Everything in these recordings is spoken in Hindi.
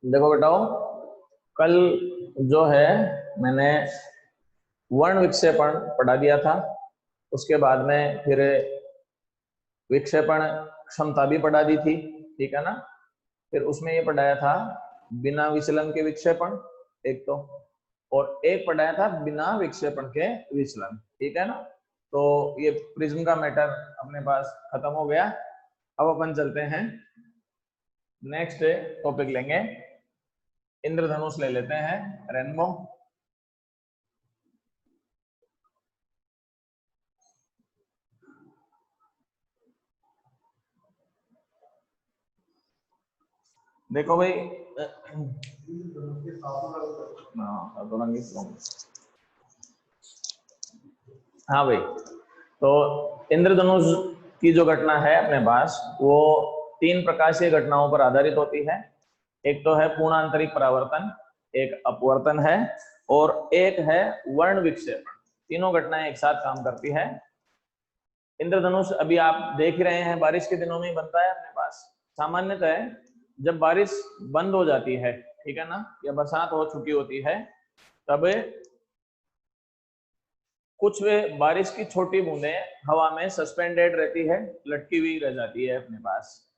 देखो बेटाओ, कल जो है मैंने वर्ण विक्षेपण पढ़ा दिया था। उसके बाद में फिर विक्षेपण क्षमता भी पढ़ा दी थी, ठीक है ना। फिर उसमें ये पढ़ाया था बिना विचलन के विक्षेपण एक तो, और एक पढ़ाया था बिना विक्षेपण के विचलन, ठीक है ना। तो ये प्रिज्म का मैटर अपने पास खत्म हो गया। अब अपन चलते हैं नेक्स्ट टॉपिक लेंगे, इंद्रधनुष ले लेते हैं, रेनबो। देखो भाई, हाँ भाई, तो इंद्रधनुष की जो घटना है अपने पास वो तीन प्रकाशीय घटनाओं पर आधारित होती है। एक तो है पूर्ण आंतरिक परावर्तन, एक अपवर्तन है, और एक है वर्ण विक्षेपण। तीनों घटनाएं एक साथ काम करती है। इंद्रधनुष अभी आप देख ही रहे हैं, बारिश के दिनों में ही बनता है अपने पास। सामान्यतः जब बारिश बंद हो जाती है, ठीक है ना, या बरसात हो चुकी होती है, तब कुछ बारिश की छोटी बूंदें हवा में सस्पेंडेड रहती है, लटकी हुई रह जाती है अपने पास।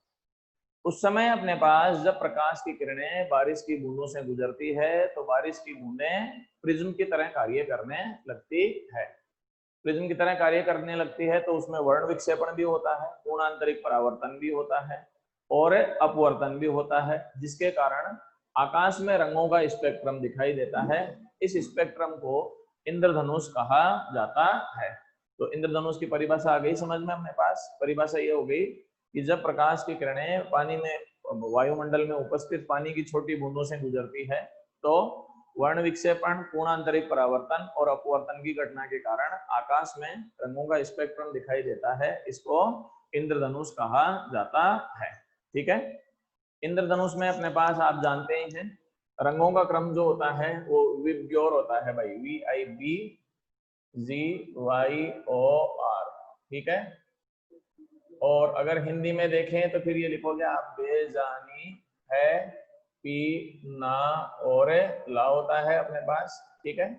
उस समय अपने पास जब प्रकाश की किरणें बारिश की बूंदों से गुजरती है तो बारिश की बूंदें प्रिज्म की तरह कार्य करने लगती है। प्रिज्म की तरह कार्य करने लगती है तो उसमें वर्ण विक्षेपण भी होता है, पूर्ण आंतरिक परावर्तन भी होता है, और अपवर्तन भी होता है, जिसके कारण आकाश में रंगों का स्पेक्ट्रम दिखाई देता है। इस स्पेक्ट्रम को इंद्रधनुष कहा जाता है। तो इंद्रधनुष की परिभाषा आ गई समझ में अपने पास। परिभाषा ये हो गई कि जब प्रकाश की किरणें पानी में, वायुमंडल में उपस्थित पानी की छोटी बूंदों से गुजरती है तो वर्ण विक्षेपण, पूर्ण आंतरिक परावर्तन और अपवर्तन की घटना के कारण आकाश में रंगों का स्पेक्ट्रम दिखाई देता है। इसको इंद्रधनुष कहा जाता है, ठीक है। इंद्रधनुष में अपने पास आप जानते ही हैं रंगों का क्रम जो होता है वो विबग्योर होता है भाई, VIBGYOR, ठीक है। और अगर हिंदी में देखें तो फिर ये लिखोगे आप बेजानी है, पी ना और ला होता है अपने पास, ठीक है।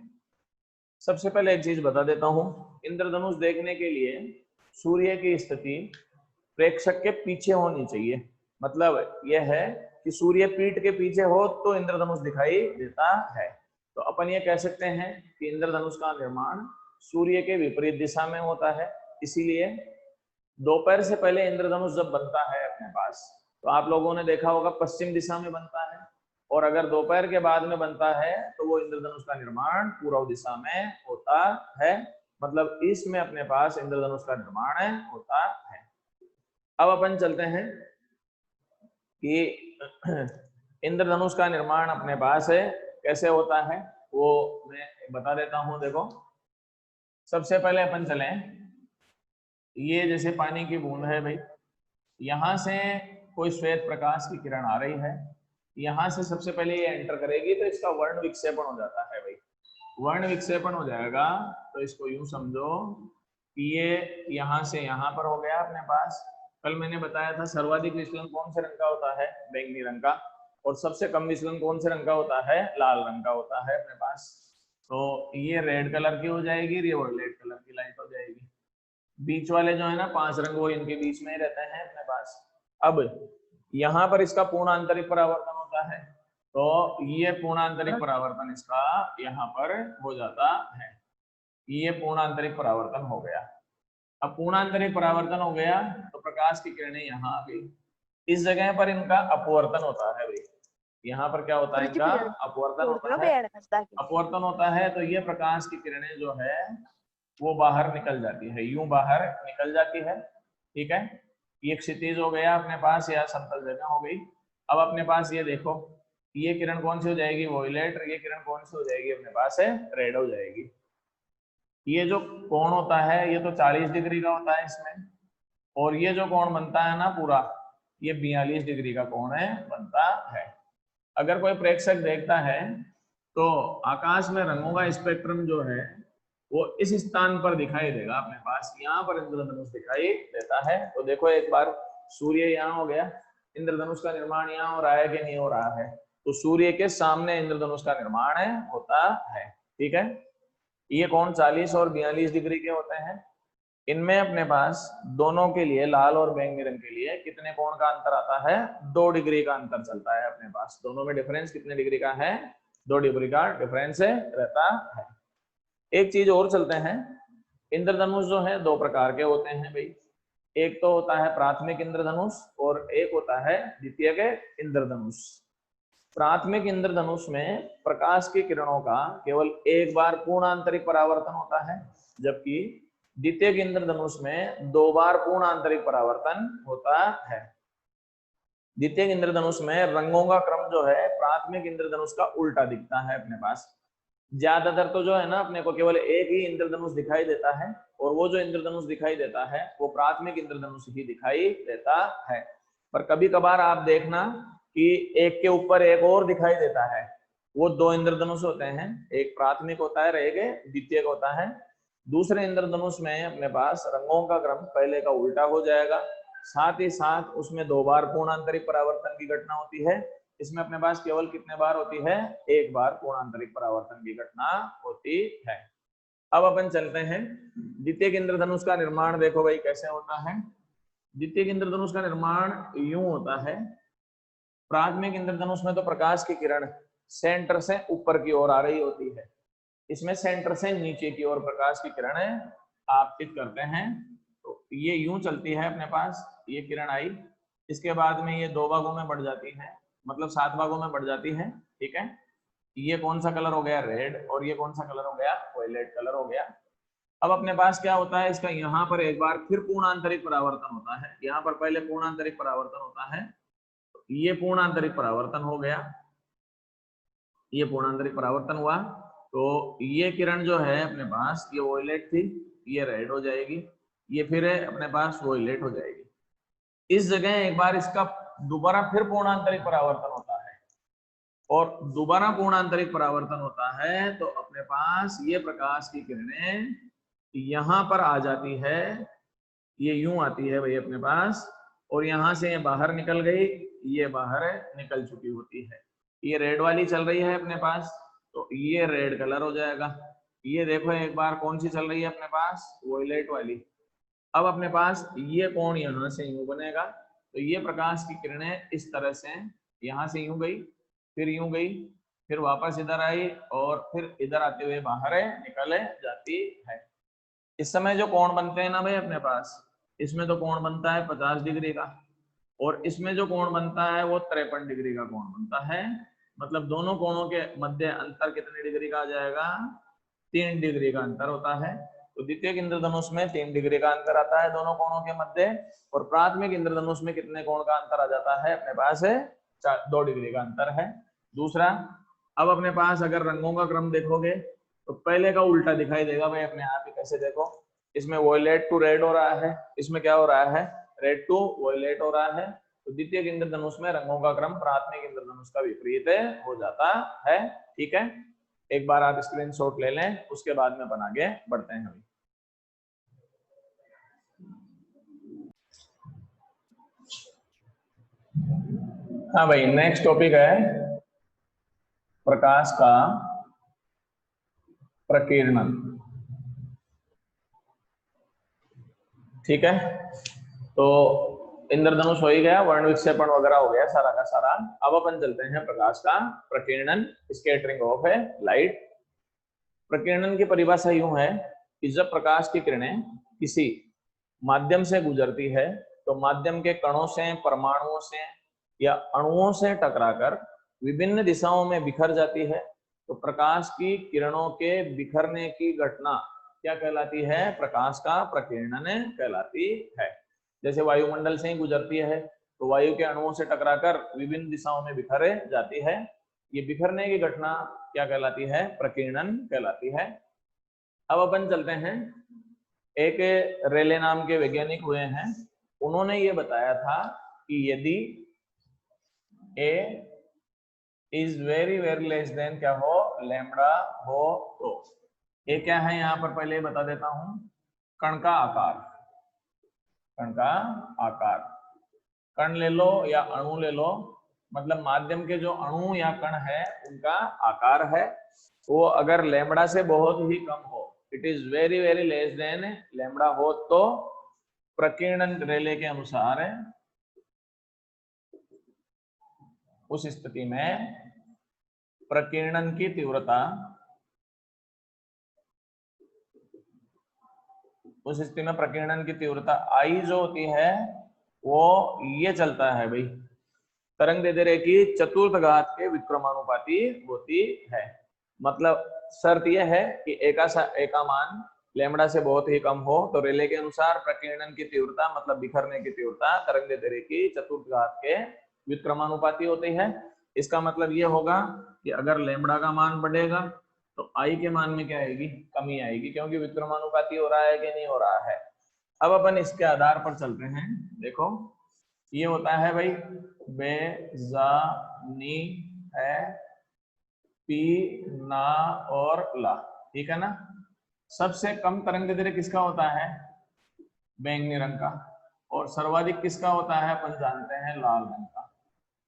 सबसे पहले एक चीज बता देता हूं, इंद्रधनुष देखने के लिए सूर्य की स्थिति प्रेक्षक के पीछे होनी चाहिए। मतलब यह है कि सूर्य पीठ के पीछे हो तो इंद्रधनुष दिखाई देता है। तो अपन ये कह सकते हैं कि इंद्रधनुष का निर्माण सूर्य के विपरीत दिशा में होता है। इसीलिए दोपहर से पहले इंद्रधनुष जब बनता है अपने पास तो आप लोगों ने देखा होगा पश्चिम दिशा में बनता है, और अगर दोपहर के बाद में बनता है तो वो इंद्रधनुष का निर्माण पूर्व दिशा में होता है। मतलब इसमें अपने पास इंद्रधनुष का निर्माण होता है। अब अपन चलते हैं कि इंद्रधनुष का निर्माण अपने पास है कैसे होता है, वो मैं बता देता हूं। देखो, सबसे पहले अपन चलें, ये जैसे पानी की बूंद है भाई, यहां से कोई श्वेत प्रकाश की किरण आ रही है, यहां से सबसे पहले ये एंटर करेगी तो इसका वर्ण विक्षेपण हो जाता है भाई। वर्ण विक्षेपण हो जाएगा तो इसको यूं समझो कि ये यहां से यहां पर हो गया अपने पास। कल मैंने बताया था सर्वाधिक विचलन कौन से रंग का होता है, बैंगनी रंग का, और सबसे कम विचलन कौन से रंग का होता है, लाल रंग का होता है अपने पास। तो ये रेड कलर की हो जाएगी, ये वायलेट कलर की लाइट हो जाएगी। बीच वाले जो है ना 5 रंग, वो इनके बीच में ही रहते हैं अपने पास। अब यहाँ पर इसका पूर्ण आंतरिक परावर्तन होता है तो ये पूर्ण आंतरिक परावर्तन इसका यहाँ पर हो जाता है। ये पूर्ण आंतरिक परावर्तन हो गया। अब पूर्ण आंतरिक परावर्तन हो गया तो प्रकाश की किरणें यहाँ आ गई। इस जगह पर इनका अपवर्तन होता है भाई। यहाँ पर क्या होता है, इनका अपवर्तन होता है। अपवर्तन होता है तो ये प्रकाश की किरणें जो है वो बाहर निकल जाती है, यूं बाहर निकल जाती है, ठीक है। ये क्षितिज हो गया अपने पास, या समतल जगह हो गई। अब अपने पास ये देखो, ये किरण कौन सी हो जाएगी, वॉयलेट, ये किरण कौन सी हो जाएगी अपने पास है, रेड हो जाएगी। ये जो कोण होता है ये तो 40 डिग्री का होता है इसमें, और ये जो कोण बनता है ना पूरा, ये 42 डिग्री का कोण है बनता है। अगर कोई प्रेक्षक देखता है तो आकाश में रंगों का स्पेक्ट्रम जो है वो इस स्थान पर दिखाई देगा अपने पास, यहाँ पर इंद्रधनुष दिखाई देता है। तो देखो एक बार सूर्य यहाँ हो गया, इंद्रधनुष का निर्माण यहाँ हो रहा है कि नहीं हो रहा है, तो सूर्य के सामने इंद्रधनुष का निर्माण होता है। ठीक है, ये कोण 40 और 42 डिग्री के होते हैं। इनमें अपने पास दोनों के लिए, लाल और बैंगनी रंग के लिए, कितने कोण का अंतर आता है? 2 डिग्री का अंतर चलता है अपने पास। दोनों में डिफरेंस कितने डिग्री का है? 2 डिग्री का डिफरेंस रहता है। एक चीज और चलते हैं, इंद्रधनुष जो है 2 प्रकार के होते हैं भाई। एक तो होता है प्राथमिक इंद्रधनुष और एक होता है द्वितीयक इंद्रधनुष। प्राथमिक इंद्रधनुष में प्रकाश की किरणों का केवल एक बार पूर्ण आंतरिक परावर्तन होता है, जबकि द्वितीयक इंद्रधनुष में 2 बार पूर्ण आंतरिक परावर्तन होता है। द्वितीयक इंद्रधनुष में रंगों का क्रम जो है प्राथमिक इंद्रधनुष का उल्टा दिखता है अपने पास। ज्यादातर तो जो है ना अपने को केवल एक ही इंद्रधनुष दिखाई देता है, और वो जो इंद्रधनुष दिखाई देता है वो प्राथमिक इंद्रधनुष ही दिखाई देता है। पर कभी कभार आप देखना कि एक के ऊपर एक और दिखाई देता है, वो 2 इंद्रधनुष होते हैं, एक प्राथमिक होता है और एक द्वितीयक होता है। दूसरे इंद्रधनुष में अपने पास रंगों का क्रम पहले का उल्टा हो जाएगा, साथ ही साथ उसमें 2 बार पूर्ण आंतरिक परावर्तन की घटना होती है। इसमें अपने पास केवल कितने बार होती है? 1 बार पूर्ण आंतरिक परावर्तन की घटना होती है। अब अपन चलते हैं द्वितीयक इंद्रधनुष का निर्माण। देखो भाई कैसे होता है। द्वितीयक इंद्रधनुष का निर्माण यूं होता है। प्राथमिक इंद्रधनुष में तो प्रकाश की किरण सेंटर से ऊपर की ओर आ रही होती है, इसमें सेंटर से नीचे की ओर प्रकाश की किरणें आपतित करते हैं। तो ये यूं चलती है अपने पास, ये किरण आई, इसके बाद में ये 2 भागों में बढ़ जाती है, मतलब 7 भागों में बढ़ जाती है। ठीक है, ये कौन सा कलर हो गया? रेड, और ये कौन सा कलर हो गया? वायलेट कलर हो गया। अब अपने पास क्या होता है इसका, यहाँ पर एक बार फिर पूर्ण आंतरिक परावर्तन होता है। यहाँ पर पहले पूर्ण आंतरिक परावर्तन होता है, ये पूर्ण आंतरिक परावर्तन हो गया, ये पूर्ण आंतरिक परावर्तन हुआ, तो ये किरण जो है अपने पास, ये वायलेट थी, ये रेड हो जाएगी, ये फिर अपने पास वायलेट हो जाएगी। इस जगह एक बार इसका दोबारा फिर पूर्ण आंतरिक परावर्तन होता है, और दोबारा पूर्ण आंतरिक परावर्तन होता है, तो अपने पास ये प्रकाश की किरणें यहाँ पर आ जाती है, ये यूं आती है भाई अपने पास, और यहाँ से ये बाहर निकल गई, ये बाहर निकल चुकी होती है। ये रेड वाली चल रही है अपने पास, तो ये रेड कलर हो जाएगा। ये देखो एक बार कौन सी चल रही है अपने पास? वायलेट वाली। अब अपने पास ये कोण यहाँ से यूं बनेगा, तो ये प्रकाश की किरणें इस तरह से यहाँ से यूं गई, फिर यूं गई, फिर वापस इधर आई, और फिर इधर आते हुए बाहर निकल जाती है। इस समय जो कोण बनते हैं ना भाई अपने पास, इसमें तो कोण बनता है 50 डिग्री का, और इसमें जो कोण बनता है वो 53 डिग्री का कोण बनता है। मतलब दोनों कोणों के मध्य अंतर कितने डिग्री का आ जाएगा? 3 डिग्री का अंतर होता है। तो द्वितीयक इंद्रधनुष में 3 डिग्री का अंतर आता है दोनों कोणों के मध्य, और प्राथमिक इंद्रधनुष में कितने कोण का अंतर आ जाता है अपने पास? 2 डिग्री का अंतर है। दूसरा, अब अपने पास अगर रंगों का क्रम देखोगे तो पहले का उल्टा दिखाई देगा भाई अपने आप ही। कैसे? देखो, इसमें वायलेट टू रेड हो रहा है, इसमें क्या हो रहा है? रेड टू वायलेट हो रहा है। तो द्वितीयक इंद्रधनुष में रंगों का क्रम प्राथमिक इंद्रधनुष का विपरीत हो जाता है। ठीक है, एक बार आप स्क्रीनशॉट ले लें, उसके बाद में अपन आगे बढ़ते हैं। हाँ भाई, नेक्स्ट टॉपिक है प्रकाश का प्रकीर्णन। ठीक है, तो इंद्रधनुष हो ही गया, वर्ण विक्षेपण वगैरह हो गया सारा का सारा। अब अपन चलते हैं प्रकाश का प्रकीर्णन, स्कैटरिंग ऑफ लाइट। प्रकीर्णन की परिभाषा यूं है कि जब प्रकाश की किरणें किसी माध्यम से गुजरती है तो माध्यम के कणों से, परमाणुओं से या अणुओं से टकराकर विभिन्न दिशाओं में बिखर जाती है, तो प्रकाश की किरणों के बिखरने की घटना क्या कहलाती है? प्रकाश का प्रकीर्णन कहलाती है। जैसे वायुमंडल से ही गुजरती है तो वायु के अणुओं से टकराकर विभिन्न दिशाओं में बिखर जाती है, ये बिखरने की घटना क्या कहलाती है? प्रकीर्णन कहलाती है। अब अपन चलते हैं, एक रेले नाम के वैज्ञानिक हुए हैं, उन्होंने ये बताया था कि यदि A is very very less then क्या हो? लैम्बडा हो, तो ये क्या है यहाँ पर पहले बता देता हूं, कण का आकार। कण का आकार, कण ले लो या अणु ले लो, मतलब माध्यम के जो अणु या कण है उनका आकार है, वो अगर लैम्बडा से बहुत ही कम हो, it is very very less then lambda हो, तो प्रकीर्णन रेले के अनुसार उस स्थिति में प्रकीर्णन की तीव्रता, उस स्थिति में प्रकीर्णन की तीव्रता आई जो होती है वो ये चलता है भाई, तरंग दैर्ध्य की चतुर्थ घात के विक्रमानुपाती होती है। मतलब शर्त यह है कि एका मान लैम्बडा से बहुत ही कम हो तो रेले के अनुसार प्रकीर्णन की तीव्रता मतलब बिखरने की तीव्रता तरंग दैर्ध्य की चतुर्थ घात के विक्रमानुपाती होती है। इसका मतलब ये होगा कि अगर लैम्बडा का मान बढ़ेगा तो आई के मान में क्या आएगी, कमी आएगी, क्योंकि विक्रमानुपाती हो रहा है कि नहीं हो रहा है। अब अपन इसके आधार पर चलते हैं। देखो ये होता है भाई बेजानी है, पी ना और ला, ठीक है ना। सबसे कम तरंग दैर्ध्य किसका होता है, बैंगनी रंग का, और सर्वाधिक किसका होता है अपन जानते हैं लाल रंग का।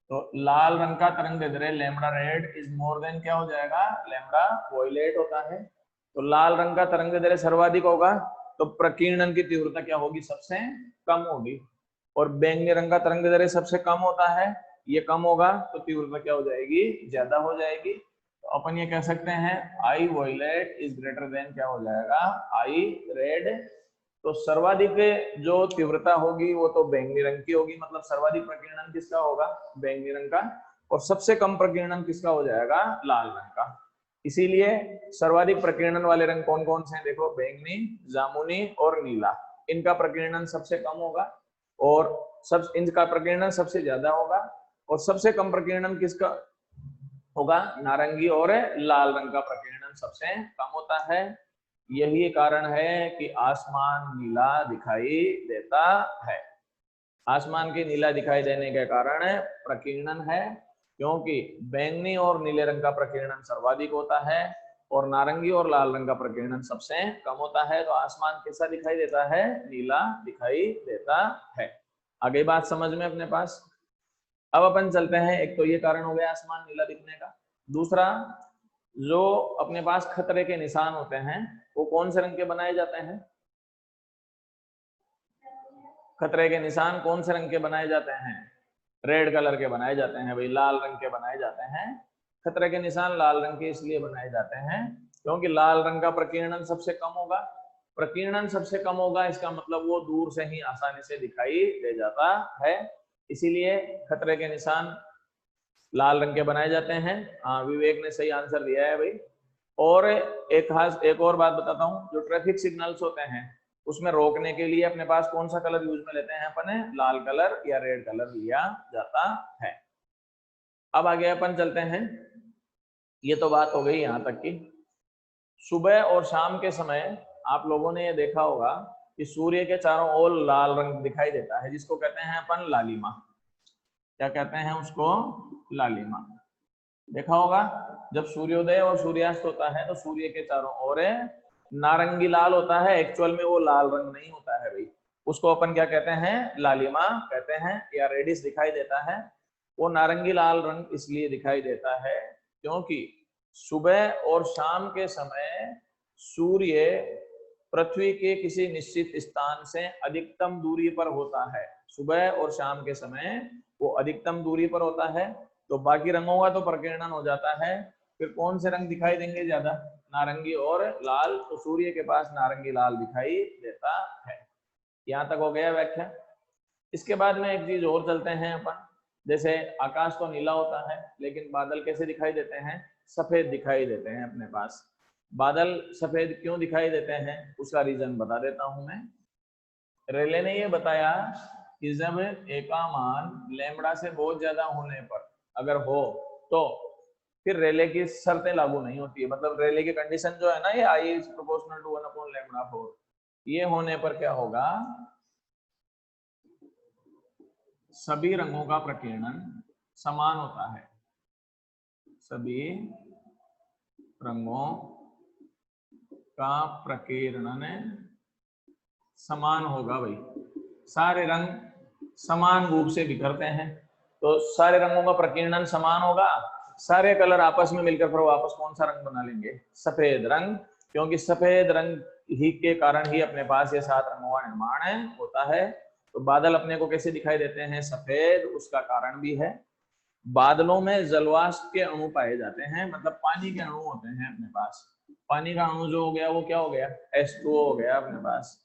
तो लाल रंग का तरंग दैर्ध्य lambda red is more than क्या हो जाएगा, लैम्बडा वॉयलेट होता है। तो लाल रंग का तरंग दैर्ध्य सर्वाधिक होगा तो प्रकीर्णन की तीव्रता क्या होगी, सबसे कम होगी। और बैंगनी रंग का तरंग दैर्ध्य सबसे कम होता है, ये कम होगा तो तीव्रता क्या हो जाएगी, ज्यादा हो जाएगी। तो अपन ये कह सकते हैं आई वॉयलेट इज ग्रेटर देन क्या हो जाएगा, आई रेड। तो सर्वाधिक जो तीव्रता होगी वो तो बैंगनी रंग की होगी, मतलब सर्वाधिक प्रकीर्णन किसका होगा, बैंगनी रंग का। और सबसे कम प्रकीर्णन किसका हो जाएगा, लाल रंग का। इसीलिए सर्वाधिक प्रकीर्णन वाले रंग कौन कौन से हैं, देखो बैंगनी, जामुनी और नीला। इनका प्रकीर्णन सबसे कम होगा और सब इनका प्रकीर्णन सबसे ज्यादा होगा। और सबसे कम प्रकीर्णन किसका होगा, नारंगी और लाल रंग का प्रकीर्णन सबसे कम होता है। यही कारण है कि आसमान नीला दिखाई देता है। आसमान के नीला दिखाई देने के कारण प्रकीर्णन है, क्योंकि बैंगनी और नीले रंग का प्रकीर्णन सर्वाधिक होता है और नारंगी और लाल रंग का प्रकीर्णन सबसे कम होता है। तो आसमान कैसा दिखाई देता है, नीला दिखाई देता है। आगे बात समझ में अपने पास। अब अपन चलते हैं, एक तो ये कारण हो गया आसमान नीला दिखने का। दूसरा, जो अपने पास खतरे के निशान होते हैं वो कौन से रंग के बनाए जाते हैं, खतरे के निशान कौन से रंग के बनाए जाते हैं, रेड कलर के बनाए जाते हैं भाई, लाल रंग के बनाए जाते हैं। खतरे के निशान लाल रंग के इसलिए बनाए जाते हैं क्योंकि लाल रंग का प्रकीर्णन सबसे कम होगा। प्रकीर्णन सबसे कम होगा इसका मतलब वो दूर से ही आसानी से दिखाई दे जाता है, इसीलिए खतरे के निशान लाल रंग के बनाए जाते हैं। हाँ, विवेक ने सही आंसर दिया है भाई। और एक और बात बताता हूँ, जो ट्रैफिक सिग्नल्स होते हैं उसमें रोकने के लिए अपने पास कौन सा कलर यूज में लेते हैं अपन, लाल कलर या रेड कलर लिया जाता है। अब आगे अपन चलते हैं, ये तो बात हो गई यहाँ तक की। सुबह और शाम के समय आप लोगों ने ये देखा होगा कि सूर्य के चारों ओर लाल रंग दिखाई देता है, जिसको कहते हैं अपन लालिमा। क्या कहते हैं उसको, लालिमा। देखा होगा जब सूर्योदय और सूर्यास्त होता है तो सूर्य के चारों ओर नारंगी लाल होता है, एक्चुअल में वो लाल रंग नहीं होता है भाई, उसको अपन क्या कहते हैं, लालिमा कहते हैं, या रेडिश दिखाई देता है। वो नारंगी लाल रंग इसलिए दिखाई देता है क्योंकि सुबह और शाम के समय सूर्य पृथ्वी के किसी निश्चित स्थान से अधिकतम दूरी पर होता है। सुबह और शाम के समय वो अधिकतम दूरी पर होता है, तो बाकी रंगों का तो प्रकीर्णन हो जाता है। फिर कौन से रंग दिखाई देंगे ज्यादा, नारंगी और लाल। तो सूर्य के पास नारंगी लाल दिखाई देता है। यहाँ तक हो गया व्याख्या। इसके बाद में एक चीज और चलते हैं अपन, जैसे आकाश तो नीला होता है लेकिन बादल कैसे दिखाई देते हैं, सफेद दिखाई देते हैं अपने पास। बादल सफेद क्यों दिखाई देते हैं उसका रीजन बता देता हूं मैं। रेले ने ये बताया कि जब ए का मान लैम्बडा से बहुत ज्यादा होने पर अगर हो तो फिर रेले की शर्तें लागू नहीं होती है। मतलब रेले की कंडीशन जो है ना, ये आई इज प्रोपोर्शनल टू 1/λ4, ये होने पर क्या होगा, सभी रंगों का प्रकीर्णन समान होता है। सभी रंगों का प्रकीर्णन समान होगा भाई, सारे रंग समान रूप से बिखरते हैं। तो सारे रंगों का प्रकीर्णन समान होगा, सारे कलर आपस में मिलकर फिर वापस कौन सा रंग बना लेंगे, सफेद रंग, क्योंकि सफेद रंग ही के कारण ही अपने पास ये 7 रंगों का निर्माण होता है। तो बादल अपने को कैसे दिखाई देते हैं, सफेद, उसका कारण भी है बादलों में जलवाष्प के अणु पाए जाते हैं, मतलब पानी के अणु होते हैं अपने पास। पानी का अणु जो हो गया वो क्या हो गया, H2O हो गया अपने पास।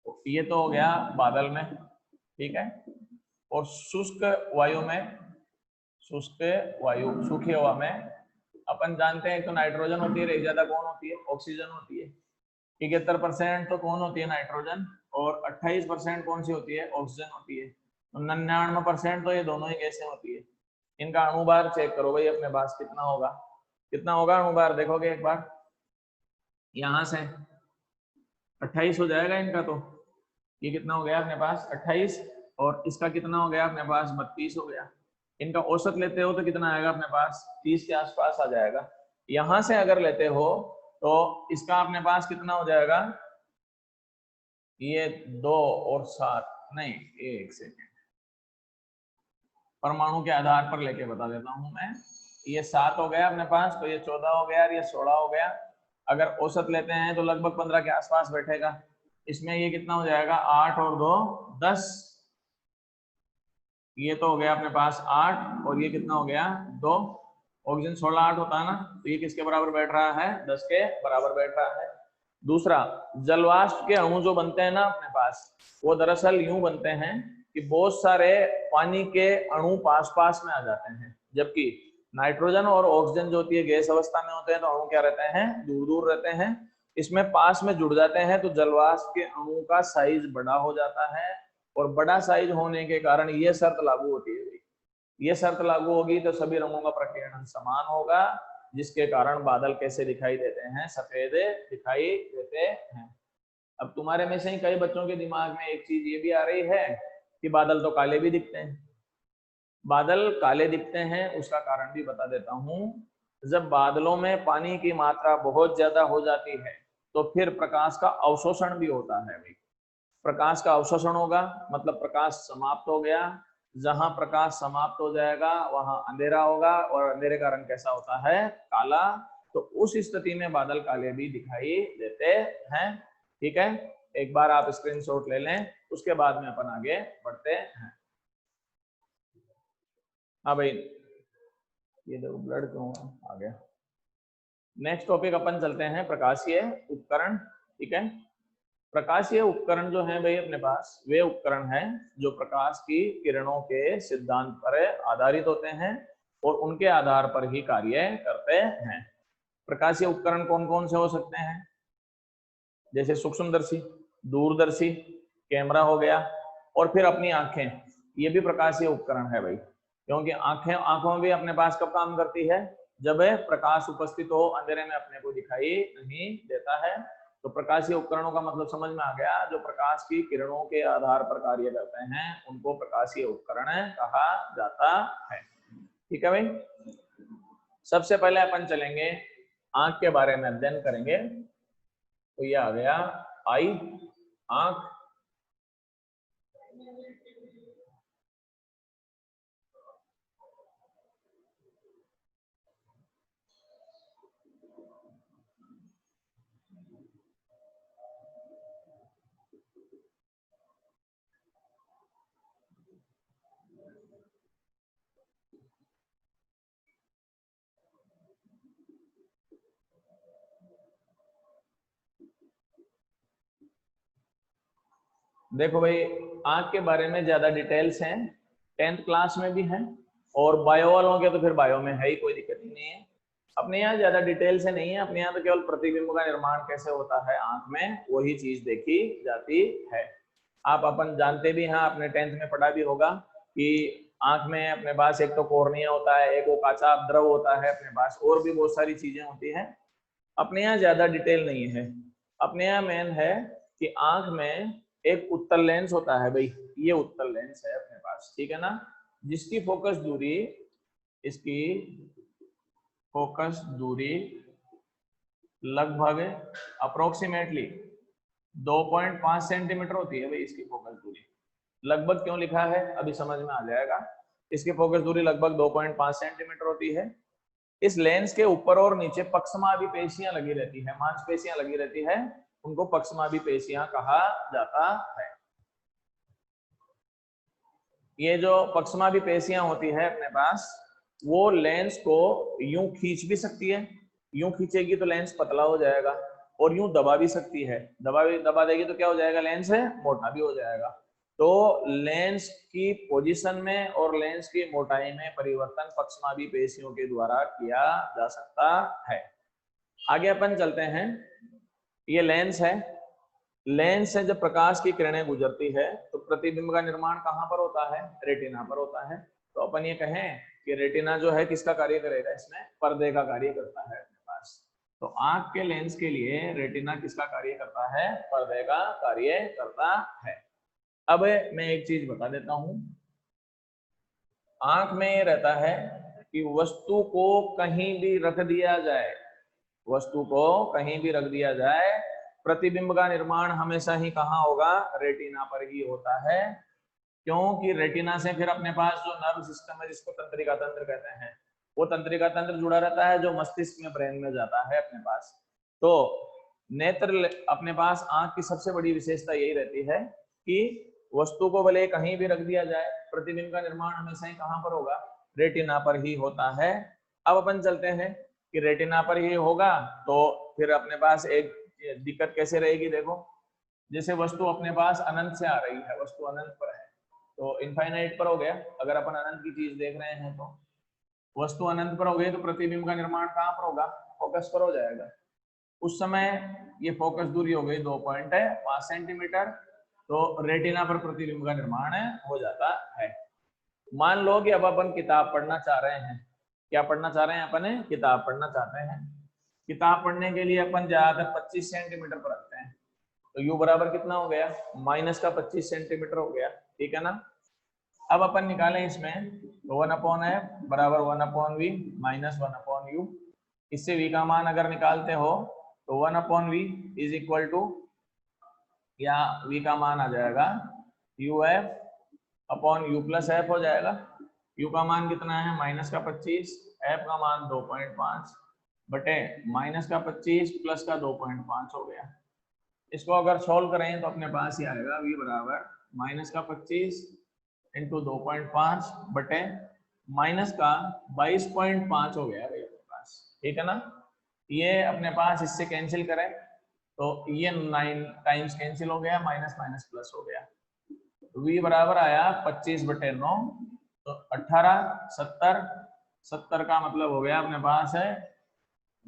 तो ये तो हो गया बादल में, ठीक है। और शुष्क वायु में, शुष्क वायु, सूखी हवा में अपन जानते हैं एक तो नाइट्रोजन होती है, एक ज्यादा कौन होती है, ऑक्सीजन होती है। 71% तो कौन होती है, नाइट्रोजन, और 28% कौन सी होती है, ऑक्सीजन होती है। तो 99% तो ये दोनों ही गैसें होती है। इनका अणुभार चेक करो भाई अपने पास कितना होगा, कितना होगा अणुभार, देखोगे एक बार, यहां से 28 हो जाएगा इनका, तो ये कितना हो गया अपने पास 28, और इसका कितना हो गया अपने पास 32 हो गया। इनका औसत लेते हो तो कितना आएगा अपने पास, 30 के आसपास आ जाएगा। यहां से अगर लेते हो तो इसका अपने पास कितना हो जाएगा, ये 2 और 7 नहीं, एक सेकेंड, परमाणु के आधार पर लेके बता देता हूं मैं। ये 7 हो गया अपने पास, तो ये 14 हो गया और ये 16 हो गया। अगर औसत लेते हैं तो लगभग 15 के आसपास बैठेगा। इसमें ये कितना हो जाएगा, 8 और 2 10, ये तो हो गया अपने पास 8, और ये कितना हो गया 2, ऑक्सीजन 16 8 होता है ना, तो ये किसके बराबर बैठ रहा है, 10 के बराबर बैठ रहा है। दूसरा, जलवाष्प के अणु जो बनते हैं ना अपने पास, वो दरअसल यूं बनते हैं कि बहुत सारे पानी के अणु पास पास में आ जाते हैं, जबकि नाइट्रोजन और ऑक्सीजन जो होती है गैस अवस्था में होते हैं, तो अणु क्या रहते हैं, दूर दूर रहते हैं। इसमें पास में जुड़ जाते हैं तो जलवाष्प के अणु का साइज बड़ा हो जाता है, और बड़ा साइज होने के कारण ये शर्त लागू होती है। ये शर्त लागू होगी तो सभी रंगों का प्रकीर्णन समान होगा, जिसके कारण बादल कैसे दिखाई देते हैं, सफेद दिखाई देते हैं। अब तुम्हारे में से ही कई बच्चों के दिमाग में एक चीज ये भी आ रही है कि बादल तो काले भी दिखते हैं। बादल काले दिखते हैं, उसका कारण भी बता देता हूं। जब बादलों में पानी की मात्रा बहुत ज्यादा हो जाती है तो फिर प्रकाश का अवशोषण भी होता है भाई। प्रकाश का अवशोषण होगा मतलब प्रकाश समाप्त हो गया। जहां प्रकाश समाप्त हो जाएगा वहां अंधेरा होगा, और अंधेरे का रंग कैसा होता है, काला। तो उस स्थिति में बादल काले भी दिखाई देते हैं, ठीक है। एक बार आप स्क्रीनशॉट ले लें, उसके बाद में अपन आगे बढ़ते हैं। हाँ भाई, ये देखो ब्लड क्यों आ गया। नेक्स्ट टॉपिक अपन चलते हैं, प्रकाशीय उपकरण, ठीक है। प्रकाशीय उपकरण जो है भाई अपने पास, वे उपकरण हैं जो प्रकाश की किरणों के सिद्धांत पर आधारित होते हैं और उनके आधार पर ही कार्य करते हैं। प्रकाशीय उपकरण कौन कौन से हो सकते हैं, जैसे सूक्ष्मदर्शी, दूरदर्शी, कैमरा हो गया, और फिर अपनी आंखें, ये भी प्रकाशीय उपकरण है भाई, क्योंकि आंखों भी अपने पास कब काम करती है, जब प्रकाश उपस्थित हो, अंधेरे में अपने को दिखाई नहीं देता है। तो प्रकाशीय उपकरणों का मतलब समझ में आ गया, जो प्रकाश की किरणों के आधार पर कार्य करते हैं उनको प्रकाशीय उपकरण कहा जाता है, ठीक है भाई। सबसे पहले अपन चलेंगे आंख के बारे में अध्ययन करेंगे। तो ये आ गया आई, आंख। देखो भाई, आंख के बारे में ज्यादा डिटेल्स हैं, 10th क्लास में भी हैं, और बायो वालों के तो फिर बायो में है ही, कोई दिक्कत ही नहीं है। अपने यहाँ ज्यादा डिटेल से नहीं है, अपने यहाँ तो केवल प्रतिबिंब का निर्माण कैसे होता है आंख में, वही चीज देखी जाती है। आप अपन जानते भी हैं, आपने 10th में पढ़ा भी होगा कि आंख में अपने पास एक तो कॉर्निया होता है, एक वो काचा द्रव होता है अपने पास, और भी बहुत सारी चीजें होती हैं। अपने यहाँ ज्यादा डिटेल नहीं है। अपने यहाँ मेन है कि आंख में एक उत्तल लेंस होता है भाई, ये उत्तल लेंस है अपने पास, ठीक है ना, जिसकी फोकस दूरी, इसकी फोकस दूरी लगभग अप्रोक्सीमेटली 2.5 सेंटीमीटर होती है भाई, इसकी फोकस दूरी। लगभग क्यों लिखा है अभी समझ में आ जाएगा। इसकी फोकस दूरी लगभग 2.5 सेंटीमीटर होती है। इस लेंस के ऊपर और नीचे पक्षमाभी पेशियां लगी रहती है, मांसपेशियां लगी रहती है, उनको पक्षमाभी पेशियां कहा जाता है। ये जो पक्षमाभी पेशियां होती है अपने पास, वो लेंस को यूं खींच भी सकती है, यूं खींचेगी तो लेंस पतला हो जाएगा, और यूं दबा भी सकती है, दबा देगी तो क्या हो जाएगा, लेंस मोटा भी हो जाएगा। तो लेंस की पोजीशन में और लेंस की मोटाई में परिवर्तन पक्षमाभी पेशियों के द्वारा किया जा सकता है। आगे अपन चलते हैं। ये लेंस है, लेंस से जब प्रकाश की किरणें गुजरती है तो प्रतिबिंब का निर्माण कहां पर होता है, रेटिना पर होता है। तो अपन ये कहें कि रेटिना जो है किसका कार्य करेगा, इसमें पर्दे का कार्य करता है अपने पास। तो आंख के लेंस के लिए रेटिना किसका कार्य करता है, पर्दे का कार्य करता है। अब मैं एक चीज बता देता हूं, आंख में ये रहता है कि वस्तु को कहीं भी रख दिया जाए, वस्तु को कहीं भी रख दिया जाए, प्रतिबिंब का निर्माण हमेशा ही कहाँ होगा, रेटिना पर ही होता है। क्योंकि रेटिना से फिर अपने पास जो नर्व सिस्टम है, जिसको तंत्रिका तंत्र कहते हैं, वो तंत्रिका तंत्र जुड़ा रहता है, जो मस्तिष्क में, ब्रेन में जाता है अपने पास। तो नेत्र अपने पास आंख की सबसे बड़ी विशेषता यही रहती है कि वस्तु को भले कहीं भी रख दिया जाए, प्रतिबिंब का निर्माण हमेशा ही कहां पर होगा, रेटिना पर ही होता है। अब अपन चलते हैं कि रेटिना पर ही होगा, तो फिर अपने पास एक दिक्कत कैसे रहेगी, देखो जैसे वस्तु अपने पास अनंत से आ रही है, वस्तु अनंत पर है, तो इनफाइनाइट पर हो गया। अगर अपन अनंत की चीज देख रहे हैं तो वस्तु अनंत पर हो गई, तो प्रतिबिंब का निर्माण कहां पर होगा, फोकस पर हो जाएगा। उस समय ये फोकस दूरी हो गई 2.5 सेंटीमीटर, तो रेटिना पर प्रतिबिंब का निर्माण हो जाता है। मान लो कि अब अपन किताब पढ़ना चाह रहे हैं, क्या पढ़ना चाह रहे हैं अपन, किताब पढ़ना चाहते हैं। किताब पढ़ने के लिए अपन ज्यादातर 25 सेंटीमीटर पर रखते हैं, तो u बराबर कितना हो गया, माइनस का 25 सेंटीमीटर हो गया, ठीक है ना। अब अपन निकालें इसमें, तो 1/f बराबर 1/v माइनस 1/u। इससे v का मान अगर निकालते हो तो 1/v इज इक्वल टू, या v का मान आ जाएगा uf upon u plus f हो जाएगा। u का मान कितना है, माइनस का 25, f का मान 2.5 बटे माइनस का 25 प्लस का 2.5 हो गया। इसको अगर सोल्व करें तो अपने पास ही आएगा v बराबर माइनस का 25 इंटू 2.5 बटे माइनस का 22.5 हो गया भाई अपने पास, ठीक है ना। ये अपने पास इससे कैंसिल करें तो ये 9 टाइम्स कैंसिल हो गया, माइनस माइनस प्लस हो गया। v बराबर आया 25/9, तो 18 70 70 का मतलब हो गया अपने पास है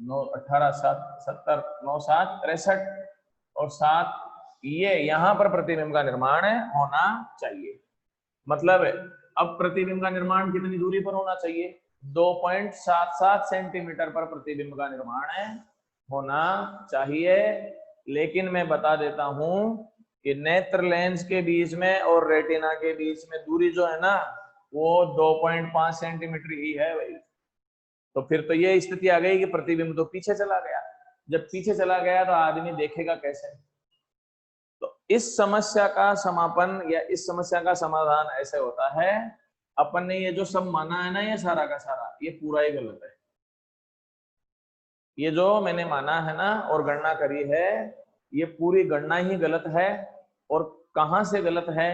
9 18 7 70 9 7 63 और 7, ये यहाँ पर प्रतिबिंब का निर्माण होना चाहिए। मतलब अब प्रतिबिंब का निर्माण कितनी दूरी पर होना चाहिए, 2.77 सेंटीमीटर पर प्रतिबिंब का निर्माण होना चाहिए। लेकिन मैं बता देता हूं कि नेत्र लेंस के बीच में और रेटिना के बीच में दूरी जो है ना, वो 2.5 सेंटीमीटर ही है भाई। तो फिर तो ये स्थिति आ गई कि प्रतिबिंब तो पीछे चला गया। जब पीछे चला गया तो आदमी देखेगा कैसे। तो इस समस्या का समापन या इस समस्या का समाधान ऐसे होता है, अपन ने ये जो सब माना है ना, ये सारा का सारा ये पूरा ही गलत है। ये जो मैंने माना है ना और गणना करी है, ये पूरी गणना ही गलत है। और कहां से गलत है,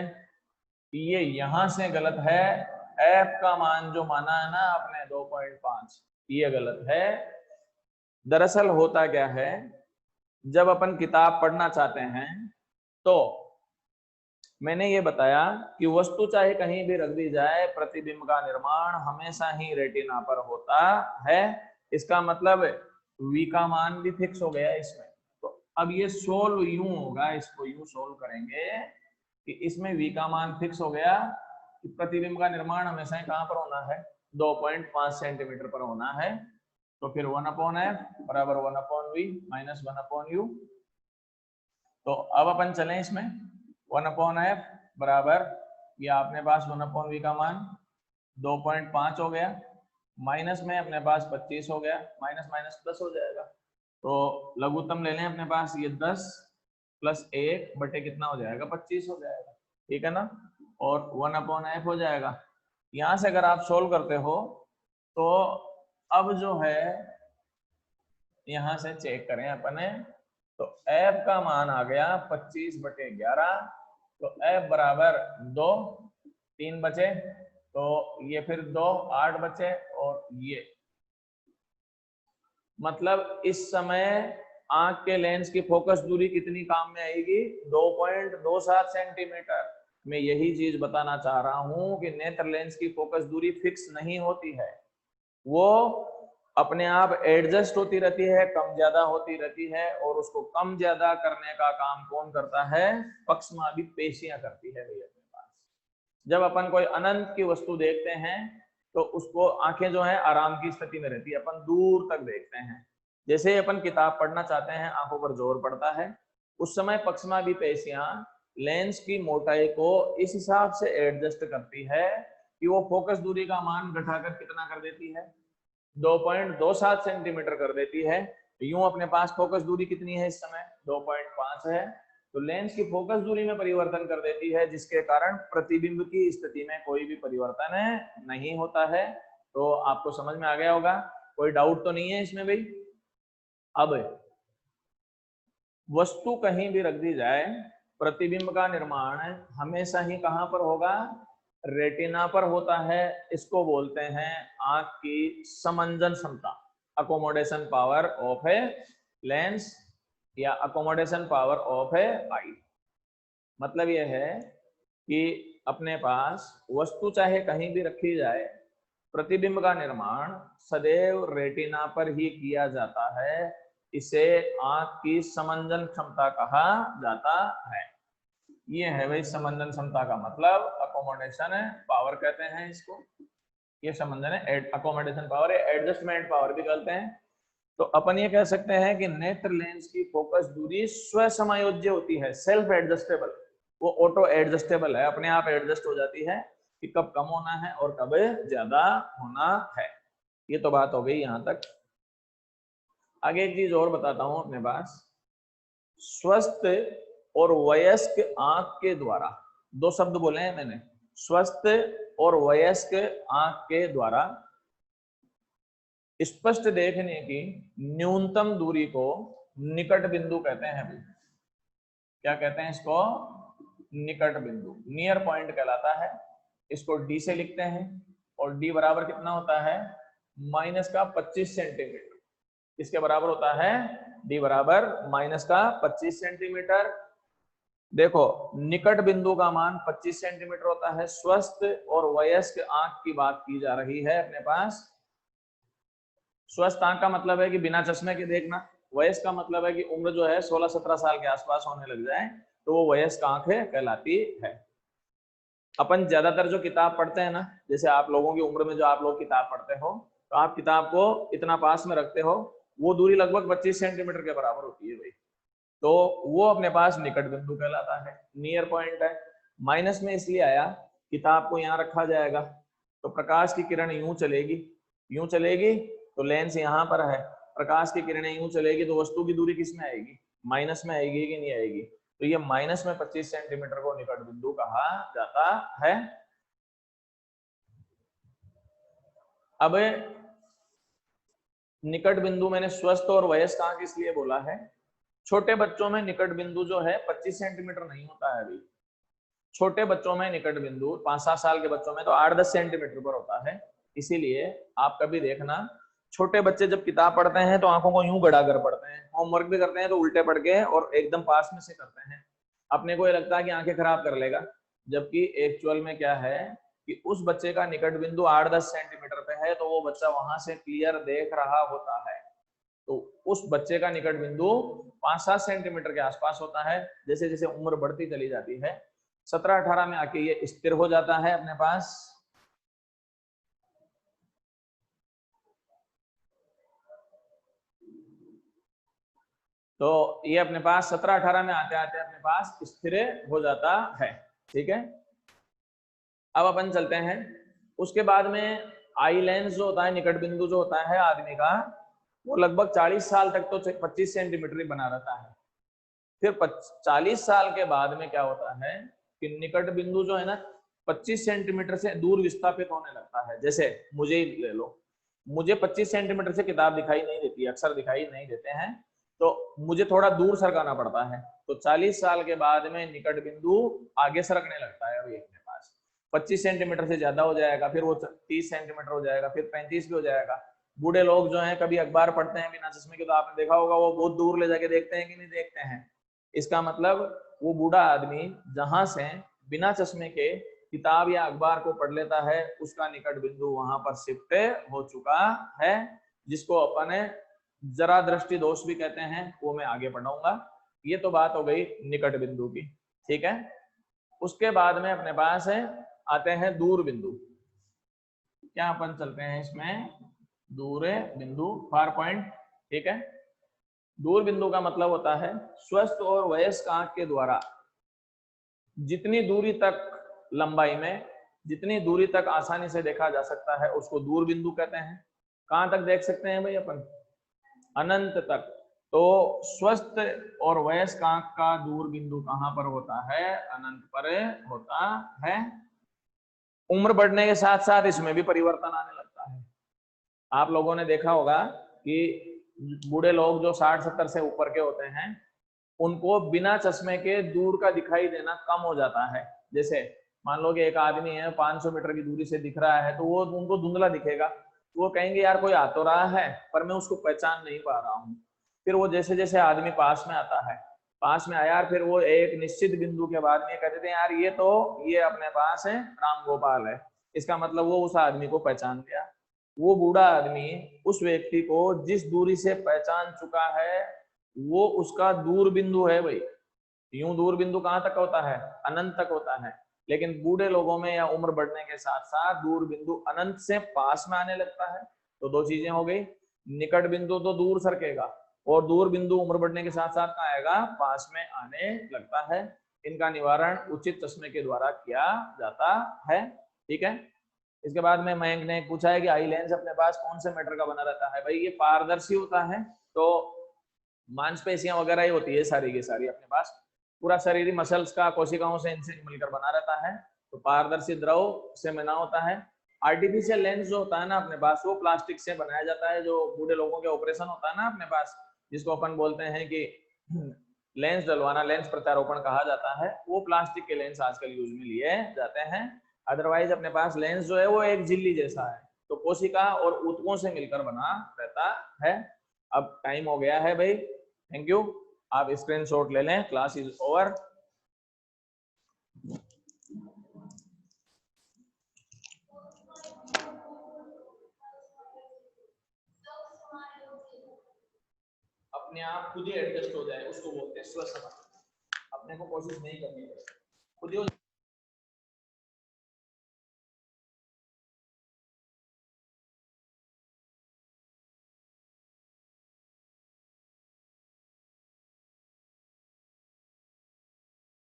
ये यहां से गलत है। f का मान जो माना है ना आपने 2.5, ये गलत है। दरअसल होता क्या है, जब अपन किताब पढ़ना चाहते हैं तो मैंने ये बताया कि वस्तु चाहे कहीं भी रख दी जाए, प्रतिबिंब का निर्माण हमेशा ही रेटिना पर होता है। इसका मतलब v का मान भी फिक्स हो गया इसमें। तो अब ये सोल्व यूं होगा, इसको यूं सोल्व करेंगे कि इसमें v का मान फिक्स हो गया कि प्रतिबिंब का निर्माण हमेशा ही कहां पर होना है, 2.5 सेंटीमीटर पर होना है। तो फिर 1/f बराबर 1/v माइनस 1/u। तो अब अपन चलें इसमें, 1/f बराबर ये अपने पास 1/v का मान 2.5 हो गया, माइनस में अपने पास 25 हो गया, माइनस माइनस प्लस हो जाएगा। तो लघुत्तम ले लें अपने पास, ये 10 प्लस 1 बटे कितना हो जाएगा, 25 हो जाएगा, ठीक है ना। और 1/f हो जाएगा, यहां से अगर आप सोल्व करते हो तो अब जो है यहां से चेक करें अपने, तो f का मान आ गया 25/11, तो f बराबर 2, 3 बचे, तो ये फिर 2, 8 बचे, और ये मतलब इस समय आंख के लेंस की फोकस दूरी कितनी काम में आएगी? 2.27 सेंटीमीटर। मैं यही चीज बताना चाह रहा हूं कि नेत्र लेंस की फोकस दूरी फिक्स नहीं होती है, वो अपने आप एडजस्ट होती रहती है, कम ज्यादा होती रहती है, और उसको कम ज्यादा करने का काम कौन करता है? पक्षमापी पेशियां करती है भैया अपने पास। जब अपन कोई अनंत की वस्तु देखते हैं तो उसको आंखें जो है आराम की स्थिति में रहती है, अपन दूर तक देखते हैं। जैसे ही अपन किताब पढ़ना चाहते हैं, आंखों पर जोर पड़ता है, उस समय पक्षमापी पेशियां लेंस की मोटाई को इस हिसाब से एडजस्ट करती है कि वो फोकस दूरी का मान घटाकर कितना कर देती है? 2.27 सेंटीमीटर कर देती है। यूं अपने पास फोकस दूरी कितनी है इस समय? 2.5 है। तो लेंस की फोकस दूरी में परिवर्तन कर देती है, जिसके कारण प्रतिबिंब की स्थिति में कोई भी परिवर्तन नहीं होता है। तो आपको समझ में आ गया होगा, कोई डाउट तो नहीं है इसमें भाई? अब वस्तु कहीं भी रख दी जाए, प्रतिबिंब का निर्माण हमेशा ही कहां पर होगा? रेटिना पर होता है। इसको बोलते हैं आंख की समंजन क्षमता, accommodation power of a lens, या अकोमोडेशन पावर ऑफ ए आई। मतलब यह है कि अपने पास वस्तु चाहे कहीं भी रखी जाए, प्रतिबिंब का निर्माण सदैव रेटिना पर ही किया जाता है। इसे आंख की समंजन क्षमता कहा जाता है। ये है भाई समंजन क्षमता का मतलब, अकोमोडेशन पावर कहते हैं इसको। ये समंजन है, अकोमोडेशन पावर, एडजस्टमेंट पावर भी कहते हैं। तो अपन ये कह सकते हैं कि नेत्र लेंस की फोकस दूरी स्वसमायोज्य होती है, सेल्फ एडजस्टेबल। वो ऑटो एडजस्टेबल है, अपने आप एडजस्ट हो जाती है कि कब कम होना है और कब ज्यादा होना है। ये तो बात हो गई यहां तक। आगे एक चीज और बताता हूं अपने पास। स्वस्थ और वयस्क आंख के द्वारा, दो शब्द बोले हैं मैंने, स्वस्थ और वयस्क आंख के द्वारा स्पष्ट देखने की न्यूनतम दूरी को निकट बिंदु कहते हैं। क्या कहते हैं इसको? निकट बिंदु, नियर पॉइंट कहलाता है। इसको डी से लिखते हैं, और डी बराबर कितना होता है? -25 सेंटीमीटर। किसके बराबर होता है? डी बराबर -25 सेंटीमीटर। देखो, निकट बिंदु का मान 25 सेंटीमीटर होता है। स्वस्थ और वयस्क आंख की बात की जा रही है अपने पास। स्वस्थ आंख का मतलब है कि बिना चश्मे के देखना। वयस्क का मतलब है कि उम्र जो है 16-17 साल के आसपास होने लग जाए तो वो वयस्क आंख कहलाती है। अपन ज्यादातर जो किताब पढ़ते हैं ना, जैसे आप लोगों की उम्र में जो आप लोग किताब पढ़ते हो, तो आप किताब को इतना पास में रखते हो, वो दूरी लगभग 25 सेंटीमीटर के बराबर होती है भाई। तो वो अपने पास निकट बिंदु कहलाता है, नियर पॉइंट है। माइनस में इसलिए आया, किताब को यहाँ रखा जाएगा तो प्रकाश की किरण यूं चलेगी तो लेंस यहाँ पर है, प्रकाश की किरणें यूं चलेगी तो वस्तु की दूरी किस में आएगी? माइनस में आएगी कि नहीं आएगी? तो ये -25 सेंटीमीटर को निकट बिंदु कहा जाता है। अब निकट बिंदु मैंने स्वस्थ और वयस्क आंख इसलिए बोला है, छोटे बच्चों में निकट बिंदु जो है 25 सेंटीमीटर नहीं होता है अभी। छोटे बच्चों में निकट बिंदु 5-7 साल के बच्चों में तो 8-10 सेंटीमीटर पर होता है। इसीलिए आप कभी देखना, छोटे बच्चे जब किताब पढ़ते हैं तो आंखों को यूं गड़ा कर पढ़ते हैं, होमवर्क भी करते हैं तो उल्टे पढ़ के और एकदम पास में से करते हैं। अपने को ये लगता है कि आंखें खराब कर लेगा, जबकि एक्चुअल में क्या है कि उस बच्चे का निकट बिंदु 8-10 सेंटीमीटर पे है, तो वो बच्चा वहां से क्लियर देख रहा होता है। तो उस बच्चे का निकट बिंदु 5-7 सेंटीमीटर के आसपास होता है। जैसे जैसे उम्र बढ़ती चली जाती है, 17-18 में आके ये स्थिर हो जाता है अपने पास। तो ये अपने पास 17-18 में आते आते अपने पास स्थिर हो जाता है। ठीक है, अब अपन चलते हैं। उसके बाद में आई लेंस जो होता है, निकट बिंदु जो होता है आदमी का, वो लगभग 40 साल तक तो 25 सेंटीमीटर ही बना रहता है। फिर 40 साल के बाद में क्या होता है कि निकट बिंदु जो है ना 25 सेंटीमीटर से दूर विस्थापित होने लगता है। जैसे मुझे ही ले लो, मुझे 25 सेंटीमीटर से किताब दिखाई नहीं देती, अक्सर दिखाई नहीं देते हैं, तो मुझे थोड़ा दूर सरकाना पड़ता है। तो 40 साल के बाद में निकट बिंदु आगे सरकने लगता है। अभी अपने पास 25 सेंटीमीटर से ज्यादा हो जाएगा, फिर वो 30 सेंटीमीटर हो जाएगा, फिर 35 भी हो जाएगा। बूढ़े लोग जो हैं कभी अखबार पढ़ते हैं बिना चश्मे के, तो आपने देखा होगा वो बहुत दूर ले जाके देखते हैं कि नहीं देखते हैं। इसका मतलब वो बूढ़ा आदमी जहां से बिना चश्मे के किताब या अखबार को पढ़ लेता है, उसका निकट बिंदु वहां पर शिफ्ट हो चुका है, जिसको अपन जरा दृष्टि दोष भी कहते हैं। वो मैं आगे पढ़ाऊंगा। ये तो बात हो गई निकट बिंदु की, ठीक है। उसके बाद में अपने पास है आते हैं दूर बिंदु। क्या अपन चलते हैं इसमें, दूर बिंदु, फार पॉइंट, ठीक है। दूर बिंदु का मतलब होता है स्वस्थ और वयस्क आंख के द्वारा जितनी दूरी तक लंबाई में, जितनी दूरी तक आसानी से देखा जा सकता है, उसको दूर बिंदु कहते हैं। कहां तक देख सकते हैं भाई अपन, अनंत तक। तो स्वस्थ और वयस्क आंख का दूर बिंदु कहां पर होता है, अनंत पर होता है। उम्र बढ़ने के साथ साथ इसमें भी परिवर्तन आने लगता है। आप लोगों ने देखा होगा कि बूढ़े लोग जो 60-70 से ऊपर के होते हैं, उनको बिना चश्मे के दूर का दिखाई देना कम हो जाता है। जैसे मान लो कि एक आदमी है 500 मीटर की दूरी से दिख रहा है, तो वो उनको धुंधला दिखेगा, तो वो कहेंगे यार कोई आ तो रहा है पर मैं उसको पहचान नहीं पा रहा हूँ। फिर वो जैसे जैसे आदमी पास में आता है, पास में आया, फिर वो एक निश्चित बिंदु के बाद में कहते थे यार ये अपने पास है राम गोपाल है, इसका मतलब वो उस आदमी को पहचान लिया। वो बूढ़ा आदमी उस व्यक्ति को जिस दूरी से पहचान चुका है, वो उसका दूर बिंदु है भाई। यूं दूर बिंदु कहां तक होता है, अनंत तक होता है। लेकिन बूढ़े लोगों में या उम्र बढ़ने के साथ साथ दूर बिंदु अनंत से पास में आने लगता है। तो दो चीजें हो गई, निकट बिंदु तो दूर सरकेगा, और दूर बिंदु उम्र बढ़ने के साथ साथ कहाँ आएगा, पास में आने लगता है। इनका निवारण उचित चश्मे के द्वारा किया जाता है, ठीक है। इसके बाद में मयंक ने पूछा है कि आई लेंस अपने पास कौन से मेटर का बना रहता है। भाई ये पारदर्शी होता है, तो मांसपेशियां वगैरह ही होती है सारी की सारी अपने पास, पूरा शरीर मसल्स का कोशिकाओं से इनसे मिलकर बना रहता है। तो पारदर्शी द्रव से बना होता है। आर्टिफिशियल लेंस जो होता है ना अपने पास, वो प्लास्टिक से बनाया जाता है। जो बूढ़े लोगों के ऑपरेशन होता है ना अपने पास, जिसको अपन बोलते हैं कि लेंस डलवाना, लेंस प्रत्यारोपण कहा जाता है, वो प्लास्टिक के लेंस आजकल यूज में लिए जाते हैं। अदरवाइज अपने पास लेंस जो है वो एक झिल्ली जैसा है, तो कोशिका और ऊतकों से मिलकर बना रहता है। अब टाइम हो गया है भाई, थैंक यू। आप स्क्रीनशॉट ले लें, क्लास इज ओवर। अपने आप खुद ही एडजस्ट हो जाए, उसको बोलते हैं स्वसमर्थ। अपने को कोशिश नहीं करनी पड़ेगी, खुद ही